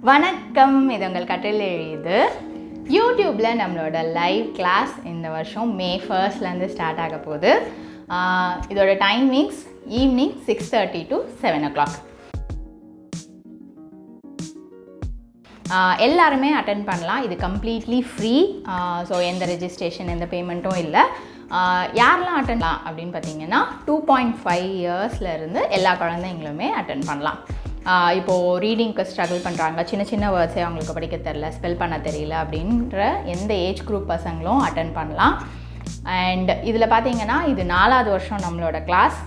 வணக்கம், இது உங்கள் கற்றல் எழுது. யூடியூப்பில் நம்மளோட லைவ் கிளாஸ் இந்த வருஷம் மே 1 ஸ்டார்ட் ஆக போகுது. இதோட டைமிங்ஸ் ஈவினிங் 6:30 to 7 o'clock. எல்லாருமே அட்டென்ட் பண்ணலாம். இது கம்ப்ளீட்லி ஃப்ரீ. ஸோ எந்த ரெஜிஸ்ட்ரேஷன் எந்த பேமெண்ட்டும் இல்லை. யாரெல்லாம் அட்டென்ட் பண்ணலாம் அப்படின்னு பார்த்தீங்கன்னா 2.5 இயர்ஸ்லேருந்து எல்லா குழந்தைங்களுமே அட்டென்ட் பண்ணலாம். இப்போது ரீடிங்க்கு ஸ்ட்ரகிள் பண்ணுறாங்க, சின்ன சின்ன வேர்ட்ஸே அவங்களுக்கு படிக்க தெரில, ஸ்பெல் பண்ண தெரியல அப்படின்ற எந்த ஏஜ் குரூப் பசங்களும் அட்டென்ட் பண்ணலாம். அண்ட் இதில் பார்த்தீங்கன்னா இது 4வது வருஷம் நம்மளோட கிளாஸ்.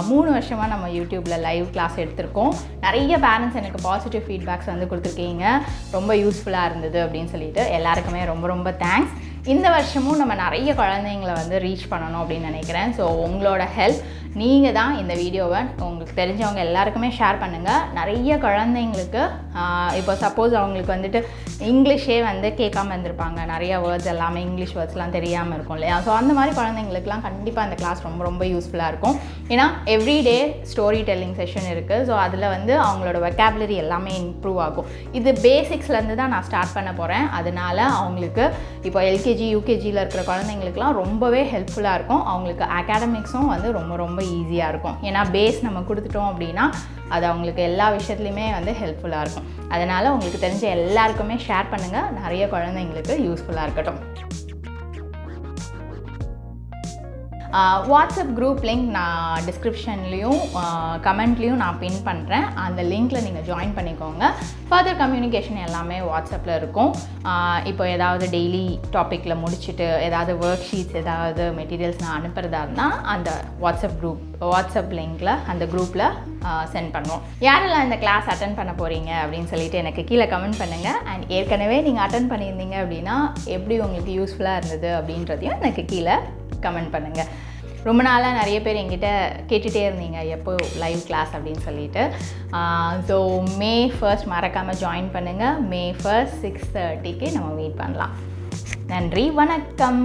3 வருஷமாக நம்ம யூடியூப்பில் லைவ் கிளாஸ் எடுத்திருக்கோம். நிறைய பேரண்ட்ஸ் எனக்கு பாசிட்டிவ் ஃபீட்பேக்ஸ் வந்து கொடுத்துருக்கீங்க, ரொம்ப யூஸ்ஃபுல்லாக இருந்தது அப்படின்னு சொல்லிட்டு எல்லாருக்குமே ரொம்ப ரொம்ப தேங்க்ஸ். இந்த வருஷமும் நம்ம நிறைய குழந்தைங்களை வந்து ரீச் பண்ணணும் அப்படின்னு நினைக்கிறேன். ஸோ உங்களோட ஹெல்ப், நீங்கள் தான் இந்த வீடியோவை உங்களுக்கு தெரிஞ்சவங்க எல்லாருக்குமே ஷேர் பண்ணுங்கள். நிறைய குழந்தைங்களுக்கு இப்போ சப்போஸ் அவங்களுக்கு வந்துட்டு இங்கிலீஷே வந்து கேட்காம இருந்திருப்பாங்க, நிறைய வேர்ட்ஸ் எல்லாமே இங்கிலீஷ் வேர்ட்ஸ்லாம் தெரியாமல் இருக்கும் இல்லையா? ஸோ அந்த மாதிரி குழந்தைங்களுக்குலாம் கண்டிப்பாக அந்த கிளாஸ் ரொம்ப ரொம்ப யூஸ்ஃபுல்லாக இருக்கும். ஏன்னா எவ்ரிடே ஸ்டோரி டெல்லிங் செஷன் இருக்குது. ஸோ அதில் வந்து அவங்களோட வெக்காபுலரி எல்லாமே இம்ப்ரூவ் ஆகும். இது பேசிக்ஸ்லேருந்து தான் நான் ஸ்டார்ட் பண்ண போகிறேன். அதனால் அவங்களுக்கு இப்போ எல்கேஜி யூகேஜியில் இருக்கிற குழந்தைங்களுக்குலாம் ரொம்பவே ஹெல்ப்ஃபுல்லாக இருக்கும். அவங்களுக்கு அகாடமிக்ஸும் வந்து ரொம்ப ரொம்ப ஈஸியாக இருக்கும். ஏன்னா பேஸ் நம்ம கொடுத்துட்டோம் அப்படின்னா அது அவங்களுக்கு எல்லா விஷயத்துலையுமே வந்து ஹெல்ப்ஃபுல்லாக இருக்கும். அதனால் உங்களுக்கு தெரிஞ்ச எல்லாருக்குமே ஷேர் பண்ணுங்கள், நிறைய குழந்தைங்களுக்கு யூஸ்ஃபுல்லாக இருக்கட்டும். வாட்ஸ்அப் குரூப் லிங்க் நான் டிஸ்கிரிப்ஷன்லேயும் கமெண்ட்லேயும் நான் பின் பண்ணுறேன். அந்த லிங்க்கில் நீங்கள் ஜாயின் பண்ணிக்கோங்க. ஃபர்தர் கம்யூனிகேஷன் எல்லாமே வாட்ஸ்அப்பில் இருக்கும். இப்போ ஏதாவது டெய்லி டாப்பிக்கில் முடிச்சுட்டு ஏதாவது ஒர்க் ஷீட்ஸ் ஏதாவது மெட்டீரியல்ஸ் நான் அனுப்புகிறதா இருந்தால் அந்த வாட்ஸ்அப் லிங்க்கில் அந்த குரூப்பில் சென்ட் பண்ணுவோம். யாரெல்லாம் இந்த கிளாஸ் அட்டன் பண்ண போகிறீங்க அப்படின்னு சொல்லிட்டு எனக்கு கீழே கமெண்ட் பண்ணுங்கள். அண்ட் ஏற்கனவே நீங்கள் அட்டன் பண்ணியிருந்தீங்க அப்படின்னா எப்படி உங்களுக்கு யூஸ்ஃபுல்லாக இருந்தது அப்படின்றதையும் எனக்கு கீழே கமெண்ட் பண்ணுங்கள். ரொம்ப நாளாக நிறைய பேர் என்கிட்ட கேட்டுகிட்டே இருந்தீங்க எப்போ லைவ் கிளாஸ் அப்படின்னு சொல்லிட்டு. ஸோ மே 1 மறக்காமல் ஜாயின் பண்ணுங்கள். மே 1 6:30 நம்ம மீட் பண்ணலாம். நன்றி, வணக்கம்.